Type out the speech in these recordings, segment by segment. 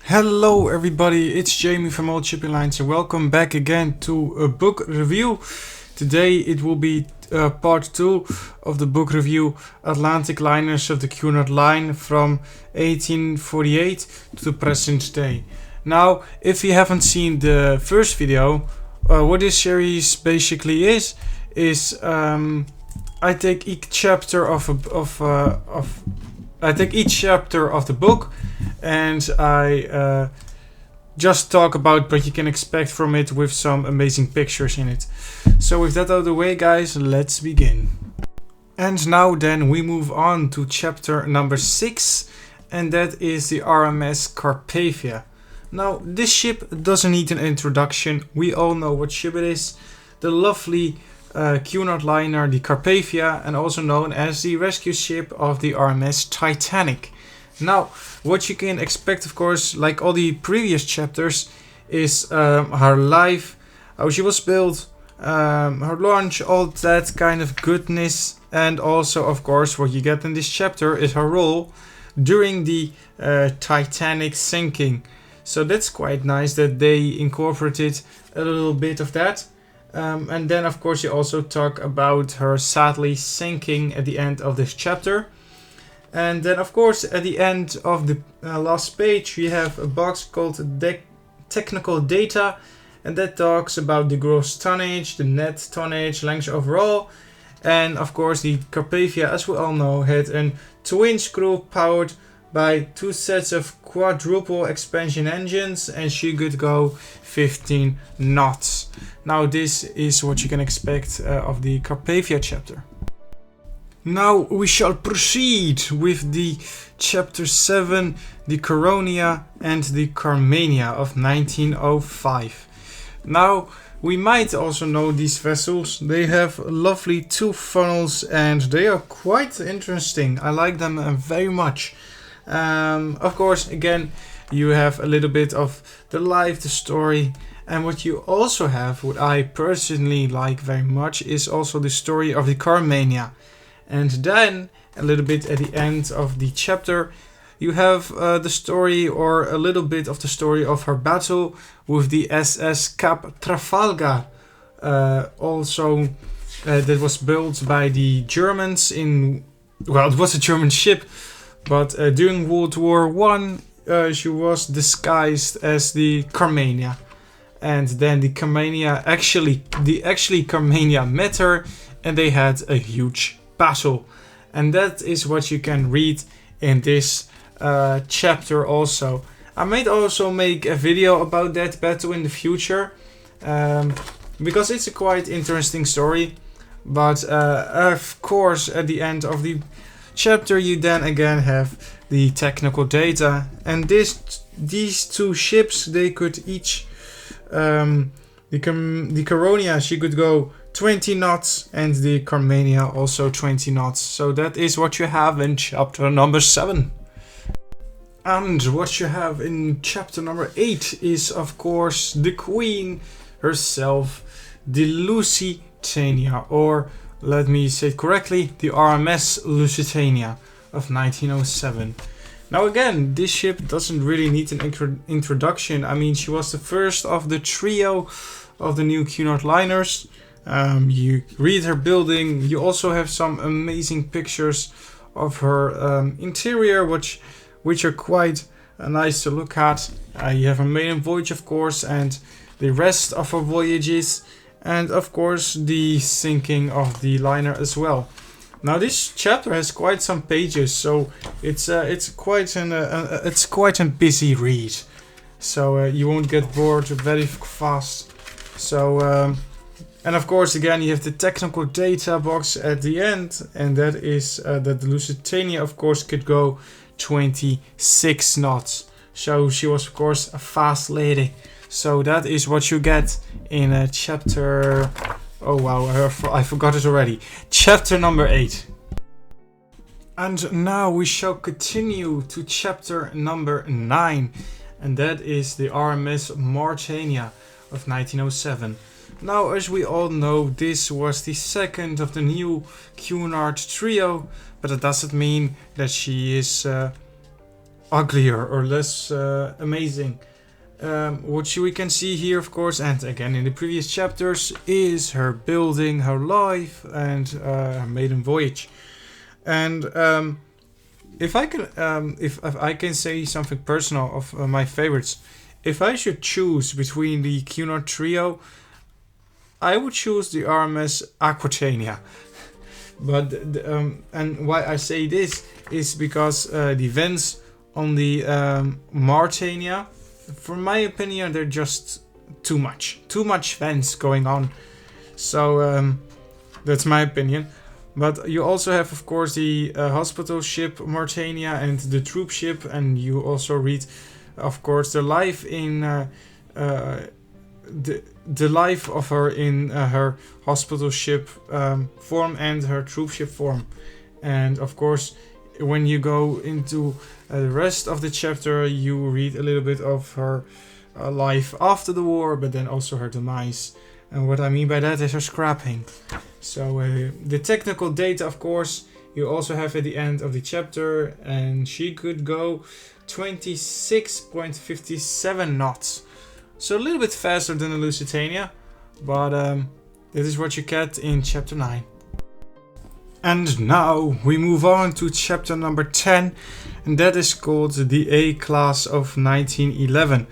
Hello everybody, it's Jamie from Old Shipping Lines and welcome back again to a book review. Today it will be part 2 of the book review Atlantic Liners of the Cunard Line from 1848 to the present day. Now, if you haven't seen the first video, what this series basically is I take each chapter of the book and I just talk about what you can expect from it with some amazing pictures in it. So with that out of the way, guys, let's begin. And now then we move on to chapter number 6, and that is the RMS Carpathia. Now, this ship doesn't need an introduction. We all know what ship it is. The lovely Cunard liner, the Carpathia, and also known as the rescue ship of the RMS Titanic. Now, what you can expect, of course, like all the previous chapters, is her life, how she was built, her launch, all that kind of goodness, and also, of course, what you get in this chapter is her role during the Titanic sinking. So that's quite nice that they incorporated a little bit of that. And then, of course, you also talk about her sadly sinking at the end of this chapter. And then, of course, at the end of the last page, we have a box called Technical Data, and that talks about the gross tonnage, the net tonnage, length overall, and of course, the Carpathia, as we all know, had a twin screw powered by 2 sets of quadruple expansion engines, and she could go 15 knots. Now, this is what you can expect of the Carpathia chapter. Now we shall proceed with the chapter 7, the Coronia and the Carmania of 1905. Now, we might also know these vessels. They have lovely 2 funnels and they are quite interesting. I like them very much. Of course, again, you have a little bit of the life, the story, and what you also have, what I personally like very much, is also the story of the Carmania. And then, a little bit at the end of the chapter, you have the story, or a little bit of the story of her battle with the SS Cap Trafalgar. Also, that was built by the Germans in... Well, it was a German ship, but during World War I, she was disguised as the Carmania. And then the Carmania Carmania met her, and they had a huge battle, and that is what you can read in this chapter also. I might also make a video about that battle in the future, because it's a quite interesting story. But of course, at the end of the chapter, you then again have the technical data, and these 2 ships, they could each the Coronia, she could go 20 knots, and the Carmania also 20 knots. So that is what you have in chapter number 7. And what you have in chapter number 8 is, of course, the Queen herself, the Lusitania, or let me say it correctly, the RMS Lusitania of 1907. Now again, this ship doesn't really need an introduction. I mean, she was the first of the trio of the new Cunard liners. You read her building. You also have some amazing pictures of her interior, which are quite nice to look at. You have her maiden voyage, of course, and the rest of her voyages, and of course the sinking of the liner as well. Now, this chapter has quite some pages, so it's quite a busy read. So you won't get bored very fast. So. And of course, again, you have the technical data box at the end, and that is that the Lusitania, of course, could go 26 knots. So she was, of course, a fast lady. So that is what you get in chapter... Oh wow, I forgot it already. Chapter number 8. And now we shall continue to chapter number 9, and that is the RMS Martinia of 1907. Now, as we all know, this was the second of the new Cunard trio, but that doesn't mean that she is uglier or less amazing. What we can see here, of course, and again in the previous chapters, is her building, her life, and her maiden voyage. And if I can say something personal of my favorites, if I should choose between the Cunard trio, I would choose the RMS Aquitania. But and why I say this is because the events on the Martinia, for my opinion, they're just too much events going on. So that's my opinion. But you also have, of course, the hospital ship Martinia and the troop ship, and you also read, of course, the life in the life of her in her hospital ship form and her troop ship form. And of course, when you go into the rest of the chapter, you read a little bit of her life after the war, but then also her demise. And what I mean by that is her scrapping. So the technical data, of course, you also have at the end of the chapter, and she could go 26.57 knots. So a little bit faster than the Lusitania, but this is what you get in chapter 9. And now we move on to chapter number 10, and that is called the A class of 1911.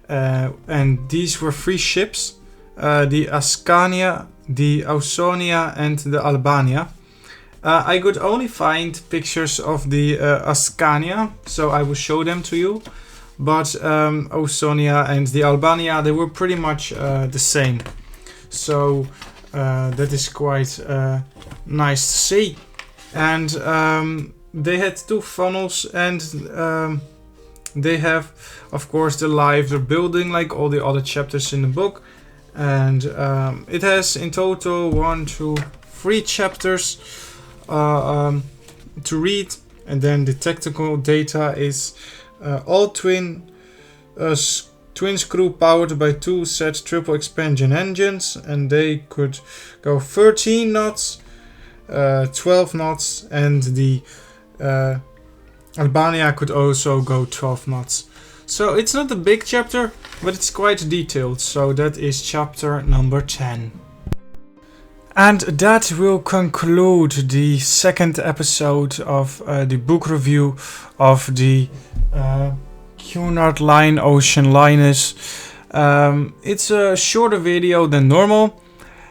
And these were 3 ships, the Ascania, the Ausonia, and the Albania. I could only find pictures of the Ascania, so I will show them to you. But Ausonia and the Albania, they were pretty much the same. So that is quite nice to see. And they had 2 funnels, and they have, of course, the life they're building, like all the other chapters in the book. And it has in total 1, 2, 3 chapters to read. And then the technical data is all twin screw powered by 2 set triple expansion engines, and they could go 13 knots, 12 knots, and the Albania could also go 12 knots. So it's not a big chapter, but it's quite detailed. So that is chapter number 10. And that will conclude the second episode of the book review of the Cunard Line Ocean Liners. It's a shorter video than normal,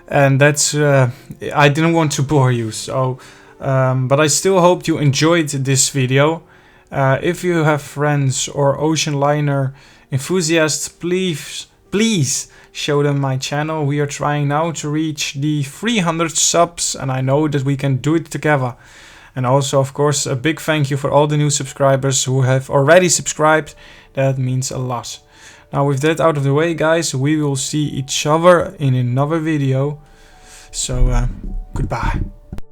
and that's I didn't want to bore you, so but I still hope you enjoyed this video. If you have friends or ocean liner enthusiasts, please show them my channel. We are trying now to reach the 300 subs, and I know that we can do it together. And also, of course, a big thank you for all the new subscribers who have already subscribed. That means a lot. Now, with that out of the way, guys, we will see each other in another video. So, goodbye.